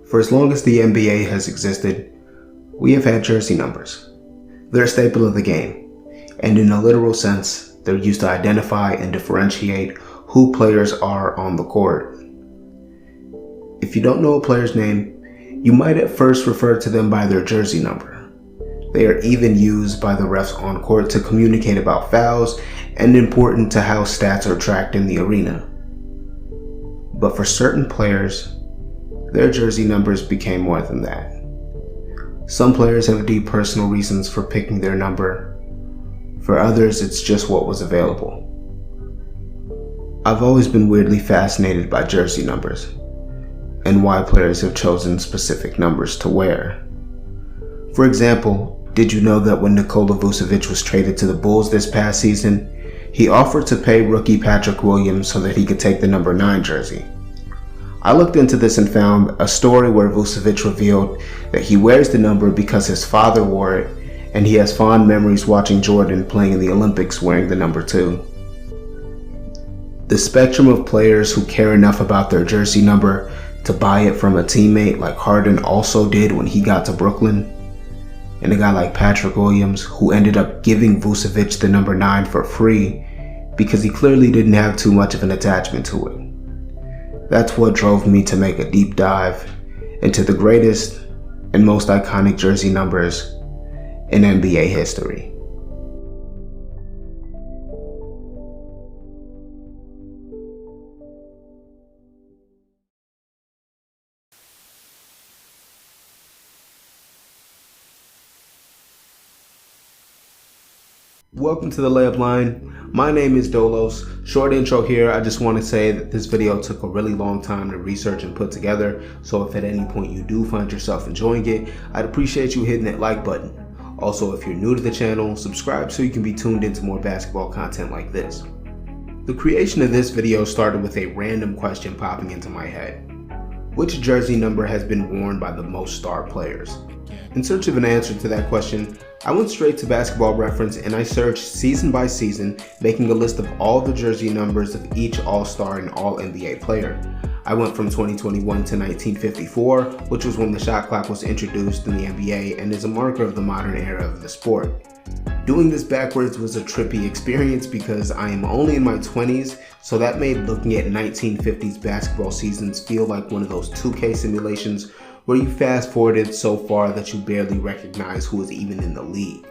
For as long as the NBA has existed, we have had jersey numbers. They're a staple of the game, and in a literal sense, they're used to identify and differentiate who players are on the court. If you don't know a player's name, you might at first refer to them by their jersey number. They are even used by the refs on court to communicate about fouls and important to how stats are tracked in the arena. But for certain players, their jersey numbers became more than that. Some players have deep personal reasons for picking their number. For others, it's just what was available. I've always been weirdly fascinated by jersey numbers and why players have chosen specific numbers to wear. For example, did you know that when Nikola Vucevic was traded to the Bulls this past season, he offered to pay rookie Patrick Williams so that he could take the number 9 jersey? I looked into this and found a story where Vucevic revealed that he wears the number because his father wore it, and he has fond memories watching Jordan playing in the Olympics wearing the number 2. The spectrum of players who care enough about their jersey number to buy it from a teammate like Harden also did when he got to Brooklyn, and a guy like Patrick Williams who ended up giving Vucevic the number 9 for free because he clearly didn't have too much of an attachment to it. That's what drove me to make a deep dive into the greatest and most iconic jersey numbers in NBA history. Welcome to the Layup Line. My name is Dolos. Short intro here. I just want to say that this video took a really long time to research and put together. So if at any point you do find yourself enjoying it, I'd appreciate you hitting that like button. Also, if you're new to the channel, subscribe so you can be tuned into more basketball content like this. The creation of this video started with a random question popping into my head. Which jersey number has been worn by the most star players? In search of an answer to that question, I went straight to Basketball Reference and I searched season by season, making a list of all the jersey numbers of each All-Star and All-NBA player. I went from 2021 to 1954, which was when the shot clock was introduced in the NBA and is a marker of the modern era of the sport. Doing this backwards was a trippy experience because I am only in my 20s, so that made looking at 1950s basketball seasons feel like one of those 2K simulations where you fast forwarded so far that you barely recognize who is even in the league.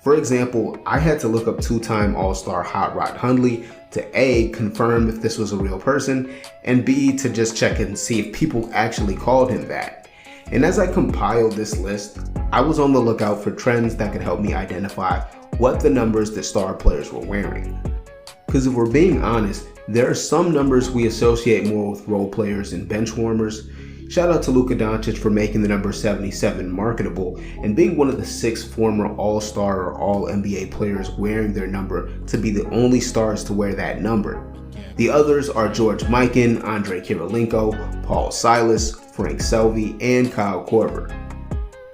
For example, I had to look up 2-time All-Star Hot Rod Hundley to A, confirm if this was a real person, and B, to just check and see if people actually called him that. And as I compiled this list, I was on the lookout for trends that could help me identify what the numbers that star players were wearing. Because if we're being honest, there are some numbers we associate more with role players and bench warmers. Shout out to Luka Doncic for making the number 77 marketable and being one of the 6 former All-Star or All-NBA players wearing their number to be the only stars to wear that number. The others are George Mikan, Andrei Kirilenko, Paul Silas, Frank Selvey, and Kyle Korver.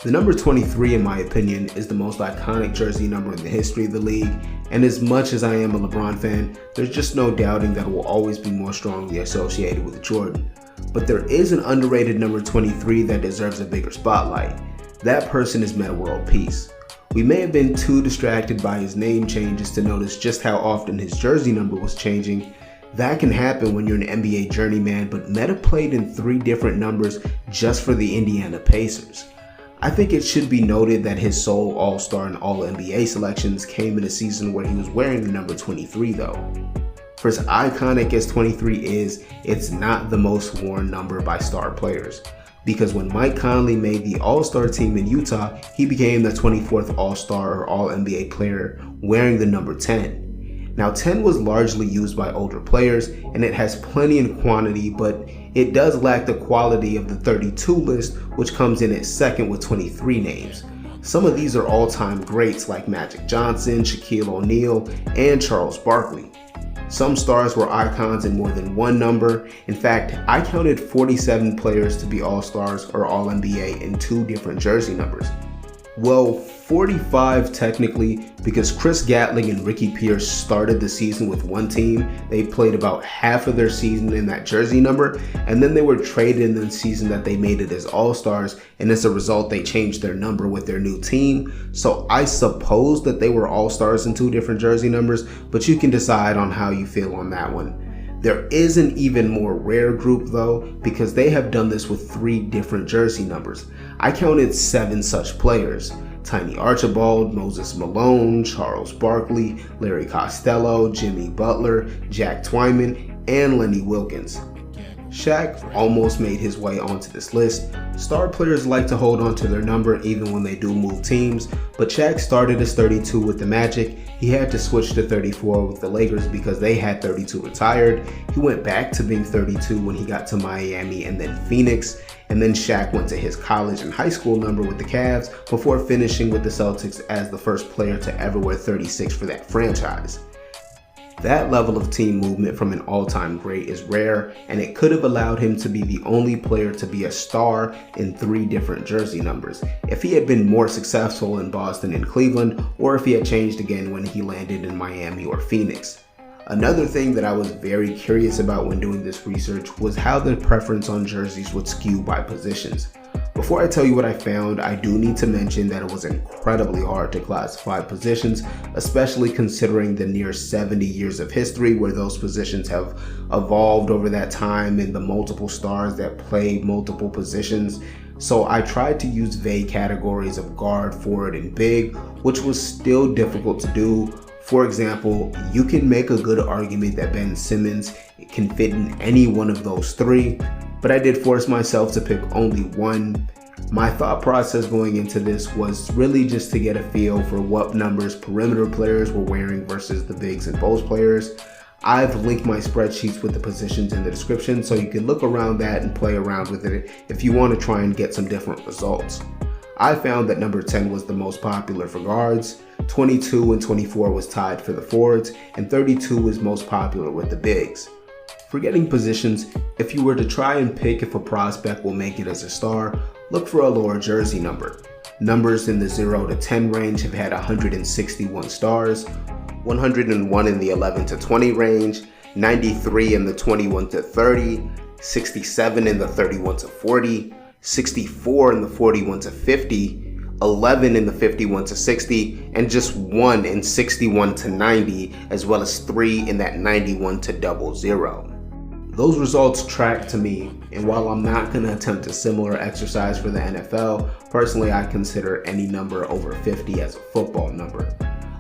The number 23, in my opinion, is the most iconic jersey number in the history of the league, and as much as I am a LeBron fan, there's just no doubting that it will always be more strongly associated with Jordan. But there is an underrated number 23 that deserves a bigger spotlight. That person is Metta World Peace. We may have been too distracted by his name changes to notice just how often his jersey number was changing. That can happen when you're an NBA journeyman, but Metta played in 3 different numbers just for the Indiana Pacers. I think it should be noted that his sole All-Star and All-NBA selections came in a season where he was wearing the number 23 though. For as iconic as 23 is, it's not the most worn number by star players. Because when Mike Conley made the All-Star team in Utah, he became the 24th All-Star or All-NBA player wearing the number 10. Now 10 was largely used by older players and it has plenty in quantity, but it does lack the quality of the 32 list, which comes in at second with 23 names. Some of these are all-time greats like Magic Johnson, Shaquille O'Neal, and Charles Barkley. Some stars were icons in more than one number. In fact, I counted 47 players to be All-Stars or All-NBA in 2 different jersey numbers. Well, 45 technically, because Chris Gatling and Ricky Pierce started the season with one team. They played about half of their season in that jersey number, and then they were traded in the season that they made it as All-Stars, and as a result, they changed their number with their new team. So I suppose that they were All-Stars in two different jersey numbers, but you can decide on how you feel on that one. There is an even more rare group though, because they have done this with 3 different jersey numbers. I counted 7 such players: Tiny Archibald, Moses Malone, Charles Barkley, Larry Costello, Jimmy Butler, Jack Twyman, and Lenny Wilkens. Shaq almost made his way onto this list. Star players like to hold on to their number even when they do move teams, but Shaq started as 32 with the Magic. He had to switch to 34 with the Lakers because they had 32 retired. He went back to being 32 when he got to Miami and then Phoenix. And then Shaq went to his college and high school number with the Cavs before finishing with the Celtics as the first player to ever wear 36 for that franchise. That level of team movement from an all-time great is rare, and it could have allowed him to be the only player to be a star in 3 different jersey numbers if he had been more successful in Boston and Cleveland, or if he had changed again when he landed in Miami or Phoenix. Another thing that I was very curious about when doing this research was how the preference on jerseys would skew by positions. Before I tell you what I found, I do need to mention that it was incredibly hard to classify positions, especially considering the near 70 years of history where those positions have evolved over that time and the multiple stars that play multiple positions. So I tried to use vague categories of guard, forward, and big, which was still difficult to do. For example, you can make a good argument that Ben Simmons can fit in any one of those 3, but I did force myself to pick only one. My thought process going into this was really just to get a feel for what numbers perimeter players were wearing versus the bigs and post players. I've linked my spreadsheets with the positions in the description, so you can look around that and play around with it if you want to try and get some different results. I found that number 10 was the most popular for guards, 22 and 24 was tied for the forwards, and 32 was most popular with the bigs. Forgetting positions, if you were to try and pick if a prospect will make it as a star, look for a lower jersey number. Numbers in the 0 to 10 range have had 161 stars, 101 in the 11 to 20 range, 93 in the 21 to 30, 67 in the 31 to 40, 64 in the 41 to 50, 11 in the 51 to 60, and just 1 in 61 to 90, as well as 3 in that 91 to 00. Those results track to me, and while I'm not going to attempt a similar exercise for the NFL, personally I consider any number over 50 as a football number.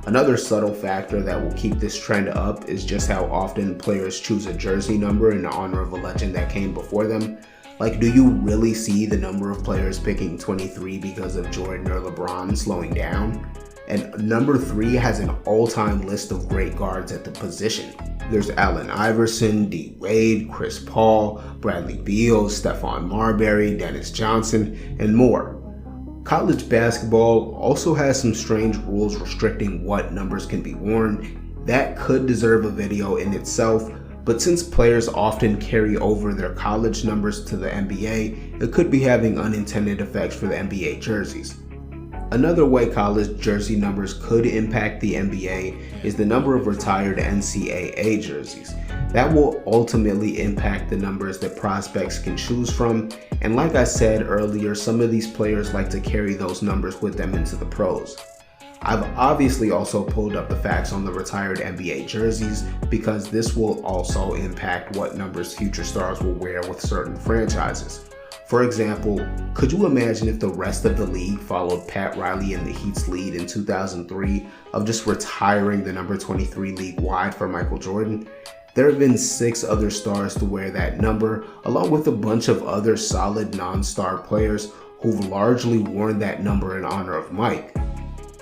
Another subtle factor that will keep this trend up is just how often players choose a jersey number in honor of a legend that came before them. Like, do you really see the number of players picking 23 because of Jordan or LeBron slowing down? And number 3 has an all-time list of great guards at the position. There's Allen Iverson, D. Wade, Chris Paul, Bradley Beal, Stephon Marbury, Dennis Johnson, and more. College basketball also has some strange rules restricting what numbers can be worn. That could deserve a video in itself, but since players often carry over their college numbers to the NBA, it could be having unintended effects for the NBA jerseys. Another way college jersey numbers could impact the NBA is the number of retired NCAA jerseys. That will ultimately impact the numbers that prospects can choose from, and like I said earlier, some of these players like to carry those numbers with them into the pros. I've obviously also pulled up the facts on the retired NBA jerseys because this will also impact what numbers future stars will wear with certain franchises. For example, could you imagine if the rest of the league followed Pat Riley and the Heat's lead in 2003 of just retiring the number 23 league-wide for Michael Jordan? There have been 6 other stars to wear that number, along with a bunch of other solid non-star players who've largely worn that number in honor of Mike.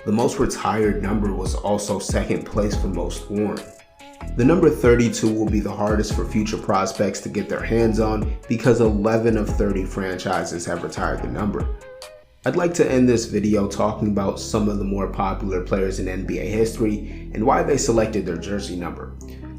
The most retired number was also second place for most worn. The number 32 will be the hardest for future prospects to get their hands on because 11 of 30 franchises have retired the number. I'd like to end this video talking about some of the more popular players in NBA history and why they selected their jersey number.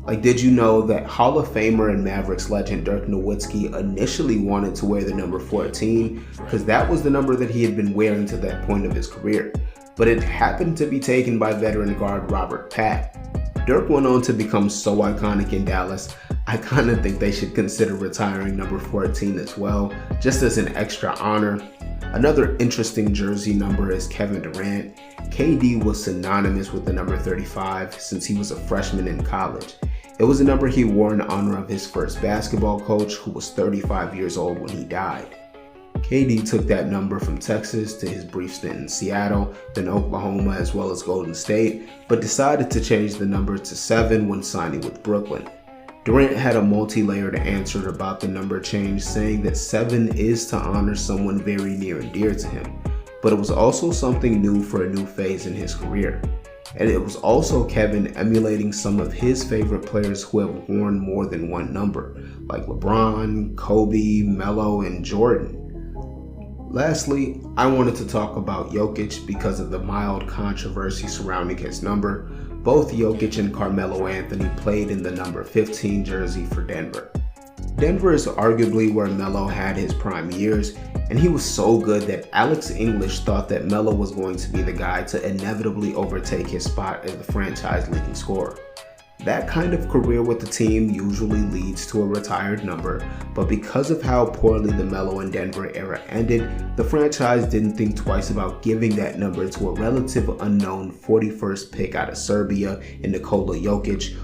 Like, did you know that Hall of Famer and Mavericks legend Dirk Nowitzki initially wanted to wear the number 14 because that was the number that he had been wearing to that point of his career, but it happened to be taken by veteran guard Robert Pat. Dirk went on to become so iconic in Dallas, I kind of think they should consider retiring number 14 as well, just as an extra honor. Another interesting jersey number is Kevin Durant. KD was synonymous with the number 35 since he was a freshman in college. It was a number he wore in honor of his first basketball coach, who was 35 years old when he died. KD took that number from Texas to his brief stint in Seattle, then Oklahoma, as well as Golden State, but decided to change the number to 7 when signing with Brooklyn. Durant had a multi-layered answer about the number change, saying that 7 is to honor someone very near and dear to him, but it was also something new for a new phase in his career. And it was also Kevin emulating some of his favorite players who have worn more than one number, like LeBron, Kobe, Melo, and Jordan. Lastly, I wanted to talk about Jokic because of the mild controversy surrounding his number. Both Jokic and Carmelo Anthony played in the number 15 jersey for Denver. Denver is arguably where Melo had his prime years, and he was so good that Alex English thought that Melo was going to be the guy to inevitably overtake his spot as the franchise leading scorer. That kind of career with the team usually leads to a retired number, but because of how poorly the Melo and Denver era ended, the franchise didn't think twice about giving that number to a relative unknown 41st pick out of Serbia in Nikola Jokic,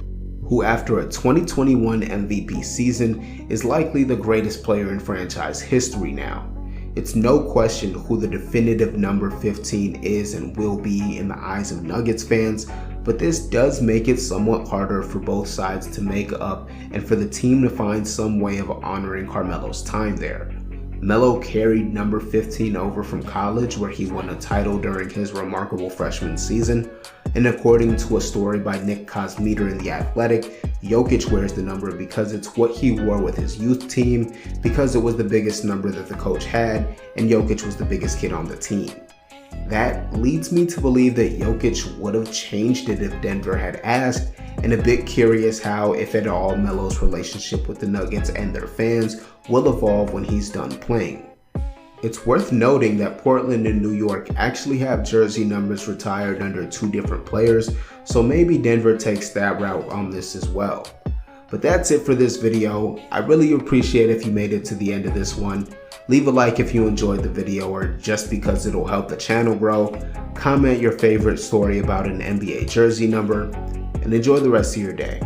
who after a 2021 MVP season is likely the greatest player in franchise history now. It's no question who the definitive number 15 is and will be in the eyes of Nuggets fans, but this does make it somewhat harder for both sides to make up and for the team to find some way of honoring Carmelo's time there. Melo carried number 15 over from college, where he won a title during his remarkable freshman season, and according to a story by Nick Kosmeter in The Athletic, Jokic wears the number because it's what he wore with his youth team, because it was the biggest number that the coach had, and Jokic was the biggest kid on the team. That leads me to believe that Jokic would have changed it if Denver had asked, and a bit curious how, if at all, Melo's relationship with the Nuggets and their fans will evolve when he's done playing. It's worth noting that Portland and New York actually have jersey numbers retired under 2 different players, so maybe Denver takes that route on this as well. But that's it for this video. I really appreciate if you made it to the end of this one. Leave a like if you enjoyed the video or just because it'll help the channel grow. Comment your favorite story about an NBA jersey number, and enjoy the rest of your day.